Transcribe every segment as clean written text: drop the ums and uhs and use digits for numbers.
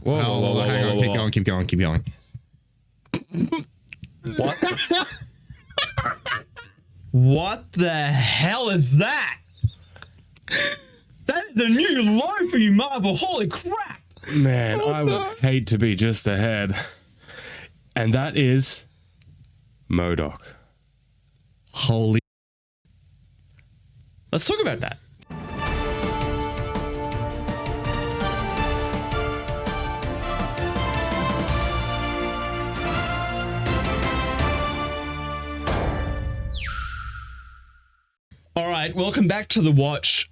Hang on, keep going. What? What the hell is that? That is a new low for you, Marvel. Holy crap! Man, I would hate to be just ahead. And that is MODOK. Holy. Let's talk about that. All right, welcome back to the watch.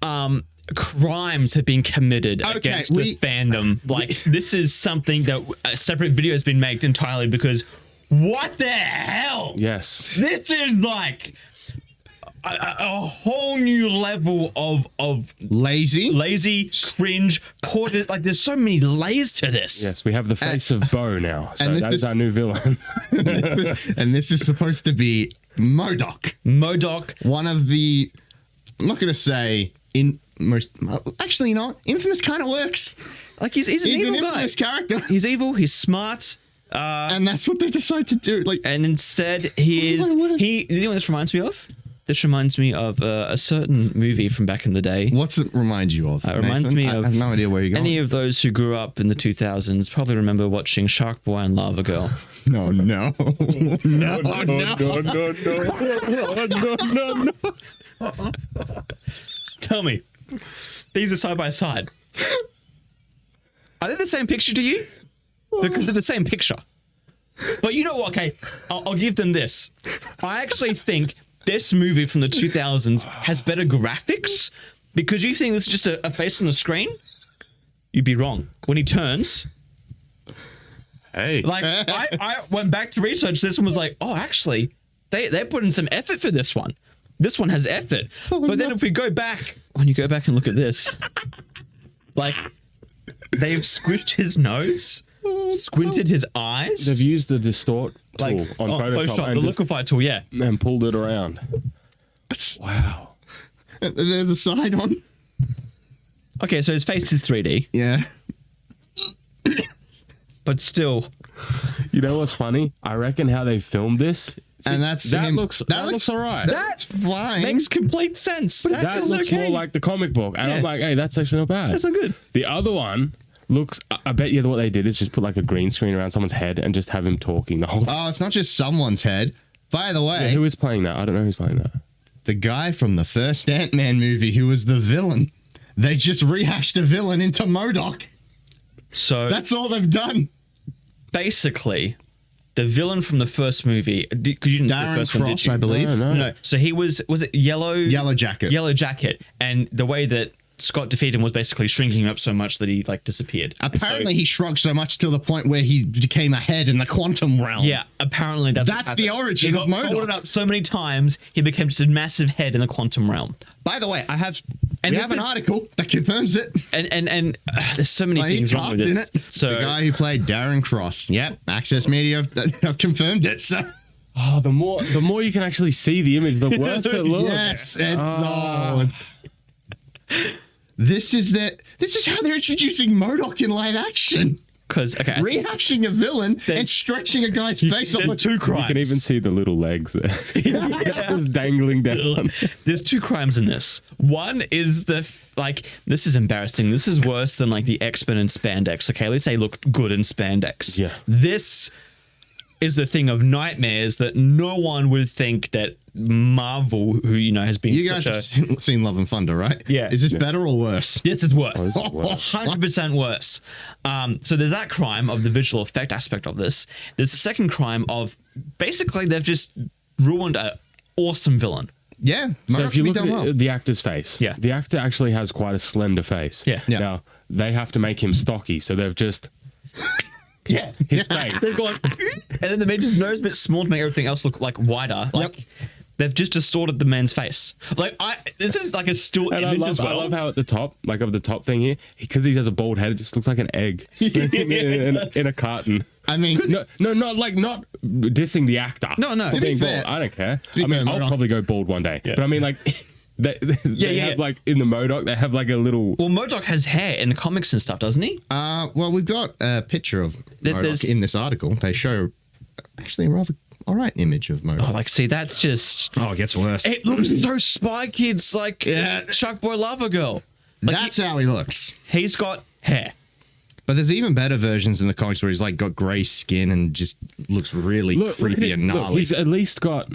Crimes have been committed against the fandom. Like, this is something that a separate video has been made entirely because what the hell? Yes. This is like a whole new level of lazy, cringe, corded. Like, there's so many layers to this. Yes, we have the face of Bo now. So that's our new villain. and this is supposed to be MODOK. MODOK. One of the, I'm not going to say actually, you know, infamous kind of works. Like, he's an evil guy. Infamous character. He's evil, he's smart. And that's what they decide to do. Like, and instead you know what this reminds me of? This reminds me of a certain movie from back in the day. What's it remind you of? It reminds me of. I have no idea where you're going. Any of those who grew up in the 2000s probably remember watching Shark Boy and Lava Girl. No. Tell me, these are side by side. Are they the same picture to you? Because they're the same picture. But you know what? Okay, I'll give them this. I actually think this movie from the 2000s has better graphics because you think this is just a face on the screen. You'd be wrong. When he turns, hey, like I went back to research this and was like, oh, actually, they put in some effort for this one. This one has effort. But then if we go back, when you go back and look at this, like they've squished his nose, squinted his eyes. They've used the distort tool on Photoshop, the Lookify tool, yeah, and pulled it around. Wow. There's a side on. Okay, so his face is 3D. Yeah. But still. You know what's funny? I reckon how they filmed this. And that looks all right. That's fine. Makes complete sense. But that looks more like the comic book. And I'm like, hey, that's actually not bad. That's not good. The other one looks, I bet you what they did is just put like a green screen around someone's head and just have him talking the whole time. Oh, it's not just someone's head. By the way. Yeah, who is playing that? I don't know who's playing that. The guy from the first Ant-Man movie who was the villain. They just rehashed a villain into MODOK. So that's all they've done. Basically, the villain from the first movie, because you didn't see the first one, did you? I believe. No. So he was it Yellow Jacket? Yellow Jacket. And the way that Scott defeated him was basically shrinking him up so much that he like disappeared. Apparently he shrunk so much to the point where he became a head in the quantum realm. Yeah, apparently that's the origin of MODOK. He got folded up so many times, he became just a massive head in the quantum realm. By the way, we have an article that confirms it. And there's so many things wrong with it. So the guy who played Darren Cross. Yep, Access Media have confirmed it. So. Oh, the more you can actually see the image, the worse it looks. Yes, This is how they're introducing MODOK in live action. Because rehashing a villain and stretching a guy's face on the two crimes. You can even see the little legs there. Just dangling down. There's two crimes in this. One is this is embarrassing. This is worse than like the X-Men in spandex. Okay, at least they look good in spandex. Yeah. This is the thing of nightmares that no one would think that Marvel, who has been you guys have seen Love and Thunder, right? Yeah. Is this better or worse? This is worse. 100% worse. So there's that crime of the visual effect aspect of this. There's the second crime of basically they've just ruined an awesome villain. Yeah. So if you look at the actor's face, the actor actually has quite a slender face. Yeah. Now they have to make him stocky, so they've just his face. They've gone, and then they made his nose a bit small to make everything else look like wider. Like they've just distorted the man's face. Like this is like a still image as well. I love how at the top, like of the top thing here, because he has a bald head, it just looks like an egg in a carton. I mean, not dissing the actor. No. For being bald. I don't care. I mean, I'll probably go bald one day. Yeah. But I mean, like, They Yeah. have like in the MODOK, they have like a little. Well, MODOK has hair in the comics and stuff, doesn't he? Well, we've got a picture of There's- MODOK in this article. They show actually a rather all right image of MODOK. Oh, like, see, that's just. Oh, it gets worse. It looks so Spy Kids, like Yeah. Shark Boy Lava Girl. Like, That's how he looks. he's got hair. But there's even better versions in the comics where he's like got grey skin and just looks really creepy and gnarly. He's at least got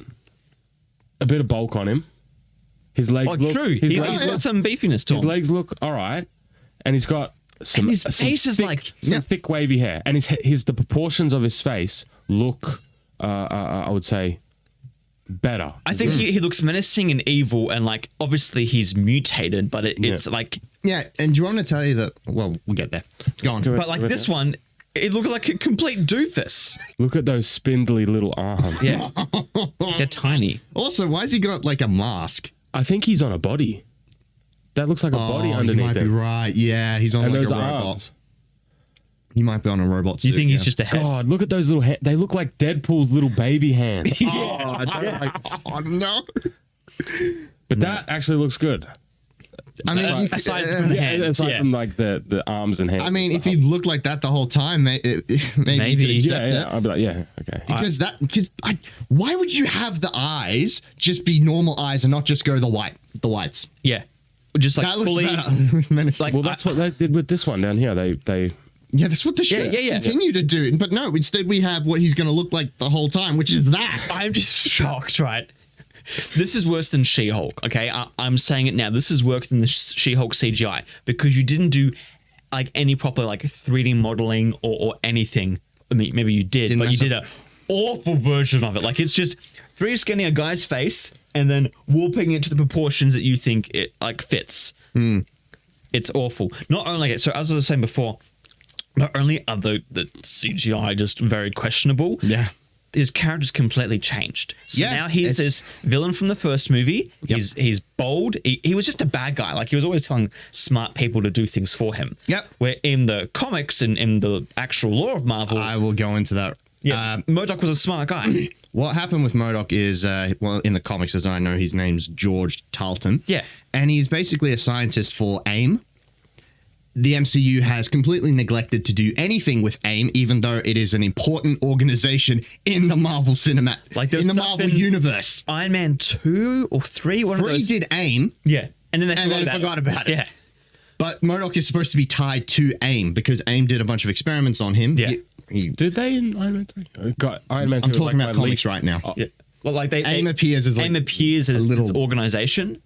a bit of bulk on him. His legs Oh, look. true. His He's legs, got some beefiness to his him. legs look all right, and he's got some. And his some face is thick, like- some Yeah. thick wavy hair, and the proportions of his face look. I would say better. I think he looks menacing and evil, and like obviously he's mutated, but it's like, Yeah, and do you want me to tell you that? Well, we'll get there. Go on. but like this one, it looks like a complete doofus. Look at those spindly little arms. Yeah, they're tiny. Also, why has he got like a mask? I think he's on a body. That looks like a body you underneath might be him. right. Yeah, he's on And like those a robot. arms. He might be on a robot suit. You think he's yeah. just a head? God, look at those little hands. They look like Deadpool's little baby hands. Oh, no. But that actually looks good. I mean, aside from the hands, aside yeah. from like the arms and hands. I mean, and if he looked like that the whole time, maybe Maybe. you could accept yeah, it. I'd be like, yeah, okay. Because why would you have the eyes just be normal eyes and not just go the whites? Yeah, just like That looks fully. better. with menacing. Like- Well, that's what they did with this one down here. They yeah, that's what the show yeah. continue to do. But no, instead we have what he's going to look like the whole time, which is that. I'm just shocked, right? This is worse than She-Hulk, okay? I'm saying it now. This is worse than the She-Hulk CGI because you didn't do like any proper like 3D modeling or anything. I mean, maybe you did, but you did a awful version of it. Like it's just scanning a guy's face and then warping it to the proportions that you think it like fits. It's awful. Not only so as I was saying before, not only are the CGI just very questionable. Yeah. His character's completely changed. So Yeah, now he's it's- this villain from the first movie. He's bold. He was just a bad guy. Like he was always telling smart people to do things for him. Yep. Where in the comics and in the actual lore of Marvel, I will go into that. MODOK was a smart guy. What happened with MODOK is, well, in the comics, as I know, his name's George Tarleton. Yeah. And he's basically a scientist for AIM. The MCU has completely neglected to do anything with AIM, even though it is an important organization in the Marvel cinematic, Like, there's in the stuff Marvel in- universe. Iron Man 2 or 3, one of 3 those. did AIM, Yeah. And then they and then forgot about it. Yeah. but MODOK is supposed to be tied to AIM because AIM did a bunch of experiments on him. Yeah. did they in Iron Man 3? God, Iron Man 3 I'm was talking like about my comics least- right now. Oh, Yeah. Well, like AIM appears as like AIM appears as a little- an organization.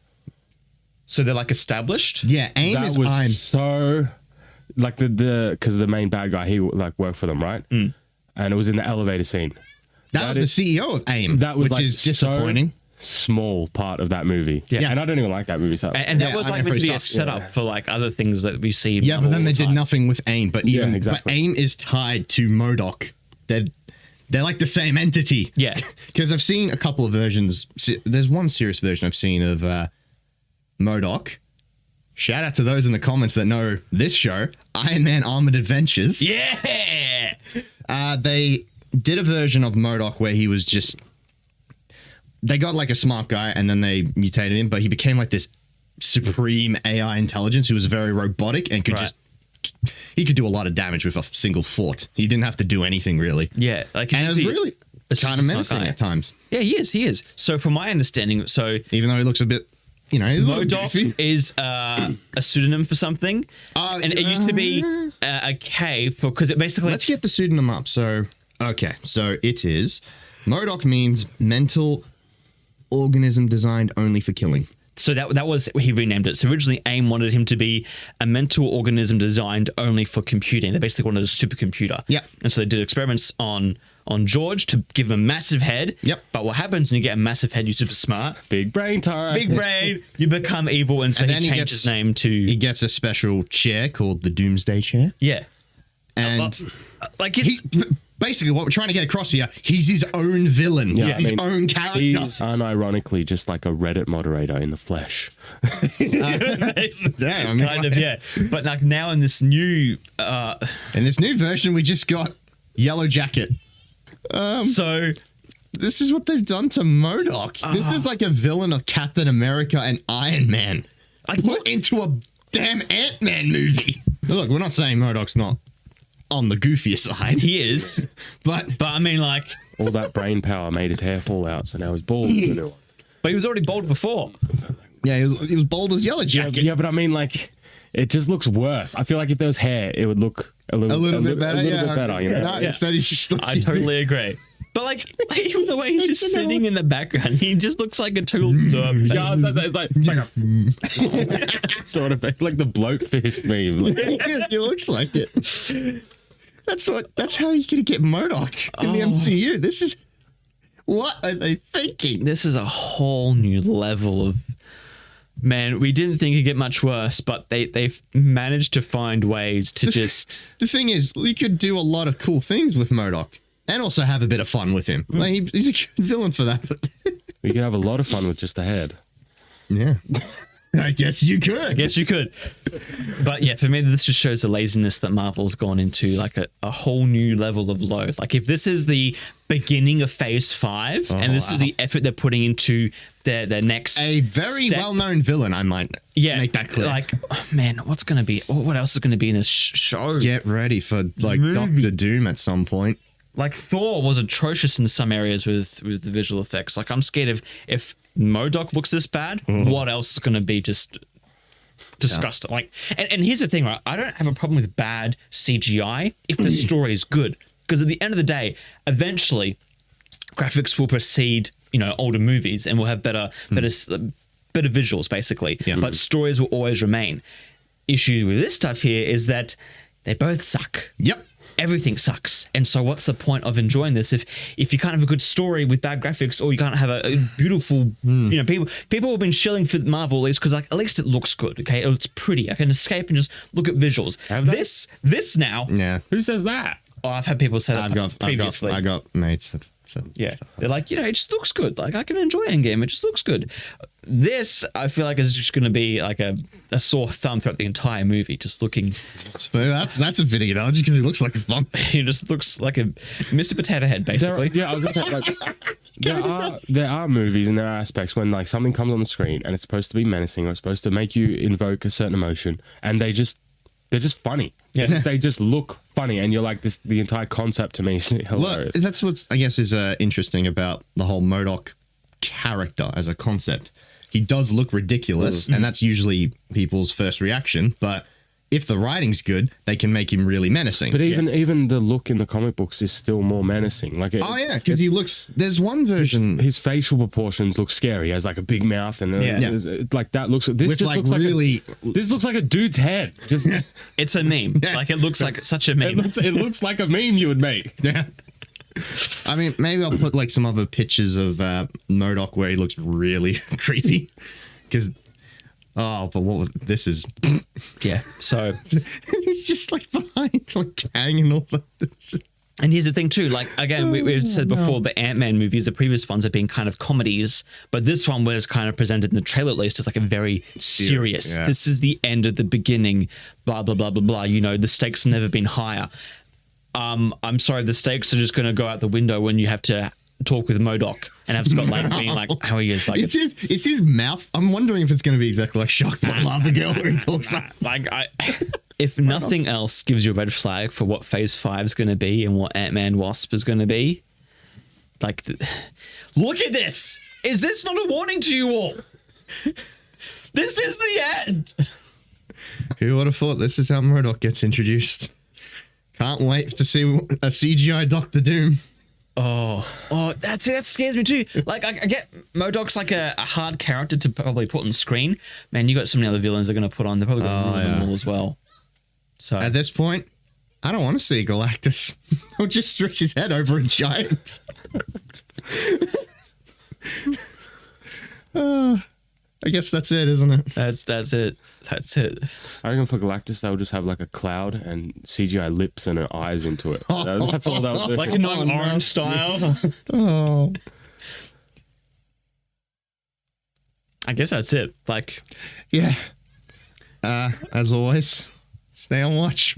So they're like established. Yeah, AIM that is was Iron. so like because the main bad guy he like worked for them, right? And it was in the elevator scene. That was is- the CEO of AIM, That was which like is disappointing. So small part of that movie. Yeah. And I don't even like that movie. So And that Yeah, was Iron like Man meant to 3 be a sucks. setup for like other things that we see. Yeah, but all then they the did time. nothing with AIM. But even exactly. but AIM is tied to MODOK. They're like the same entity. Yeah. Because I've seen a couple of versions. There's one serious version I've seen of MODOK. Shout out to those in the comments that know this show, Iron Man Armored Adventures. Yeah. They did a version of MODOK where he was just. They got like a smart guy and then they mutated him, but he became like this supreme AI intelligence who was very robotic and could Right. just. He could do a lot of damage with a single thought. He didn't have to do anything really. Yeah. Like And it was he's really a kind of smart menacing guy. at times, Yeah, he is. He is. So from my understanding, so even though he looks a bit, he's a little MODOK goofy. is a pseudonym for something, and it used to be a K for because it basically. Let's get the pseudonym up. So, okay. So it is. MODOK means mental organism designed only for killing. So that was he renamed it. So originally AIM wanted him to be a mental organism designed only for computing. They basically wanted a supercomputer. Yep. And so they did experiments on George to give him a massive head. Yep. But what happens when you get a massive head? You're super smart, big brain time. big brain. You become evil, and so And he then he changed gets- his name to He gets a special chair called the Doomsday Chair. yeah. And Like it's basically what we're trying to get across here, he's his own villain. Yeah, He's I his mean, own character. He's unironically just like a Reddit moderator in the flesh. Yeah, I mean, kind of yeah. But like now in this new in this new version, we just got Yellow Jacket. so This is what they've done to MODOK. This is like a villain of Captain America and Iron Man. I put into a damn Ant-Man movie. Look, we're not saying MODOK's not on the goofier side. He is. But I mean, like... All that brain power made his hair fall out, so now he's bald. But he was already bald before. yeah, he was bold as Yellow Jacket. Yeah, but I mean, like, it just looks worse. I feel like if there was hair, it would look a little bit better. You know? No, instead he's just like, I totally agree. But like even the way he's just sitting in the background, he just looks like a total dumb. Yeah, it's like a sort of like the bloatfish meme. It looks like it. That's how you're gonna get MODOK in the MCU. This is what are they thinking? This is a whole new level of man. We didn't think it'd get much worse, but they've managed to find ways to just. The thing is, you could do a lot of cool things with MODOK and also have a bit of fun with him. Like, he's a good villain for that. But We could have a lot of fun with just the head. yeah. I guess you could. But yeah, for me, this just shows the laziness that Marvel's gone into, like a whole new level of low. Like if this is the beginning of Phase 5, and this is the effort they're putting into their next A very well-known villain, I might make that clear. Like, oh, man, what's going to be? What else is going to be in this show? Get ready for like Doctor Doom at some point. Like Thor was atrocious in some areas with the visual effects. Like I'm scared of if MODOK looks this bad, what else is going to be just disgusting? Like, and here's the thing, right? I don't have a problem with bad CGI if the story is good, because at the end of the day, eventually, graphics will precede older movies, and we'll have better visuals, basically. Yeah. But stories will always remain. Issue with this stuff here is that they both suck. Yep. Everything sucks, and so what's the point of enjoying this if you can't have a good story with bad graphics, or you can't have a beautiful people have been shilling for Marvel at least because like at least it looks good, okay, it's pretty, I can escape and just look at visuals. This now, Yeah. who says that? I've had people say that previously. I got mates that said They're like, it just looks good, like I can enjoy Endgame, it just looks good. This, I feel like, is just going to be like a sore thumb throughout the entire movie, just looking. That's a fitting analogy because he looks like a thumb. He just looks like a Mr. Potato Head, basically. I was going to say, like, there are movies and there are aspects when like something comes on the screen and it's supposed to be menacing or it's supposed to make you invoke a certain emotion, and they're just funny. Yeah. They just look funny, and you're like, the entire concept to me is hilarious. Look, that's what I guess is interesting about the whole MODOK character as a concept. He does look ridiculous, and that's usually people's first reaction. But if the writing's good, they can make him really menacing. But even the look in the comic books is still more menacing. Like, because he looks. There's one version. His facial proportions look scary. He has like a big mouth, and like that looks. This With, just like, looks really. This looks like a dude's head. Just It's a meme. Yeah. Like it looks like such a meme. it looks like a meme you would make. Yeah. I mean, maybe I'll put like some other pictures of MODOK where he looks really creepy. Because, this is. Yeah. So He's just like behind, like hanging all that. And here's the thing too, like again, we've said before, the Ant-Man movies, the previous ones have been kind of comedies, but this one was kind of presented in the trailer at least as like a very serious. Yeah. This is the end of the beginning, blah blah blah blah blah. The stakes have never been higher. I'm sorry, the stakes are just going to go out the window when you have to talk with MODOK and have Scott Lang being like how he is. Like It's his mouth. I'm wondering if it's going to be exactly like Shock by Lava Girl where he talks like. If nothing else gives you a red flag for what Phase 5 is going to be and what Ant-Man Wasp is going to be, like, look at this. Is this not a warning to you all? This is the end. Who would have thought this is how MODOK gets introduced? Can't wait to see a CGI Doctor Doom. Oh, that scares me too. Like, I get MODOK's like a hard character to probably put on screen. Man, you got so many other villains they're going to put on. They're probably going to ruin them all as well. So at this point, I don't want to see Galactus. I'll just stretch his head over a giant. I guess that's it, isn't it? That's it. I reckon for Galactus, they'll just have like a cloud and CGI lips and eyes into it. That's all they'll do. Like a orange style. Oh. I guess that's it. Like, Yeah. As always, stay on watch.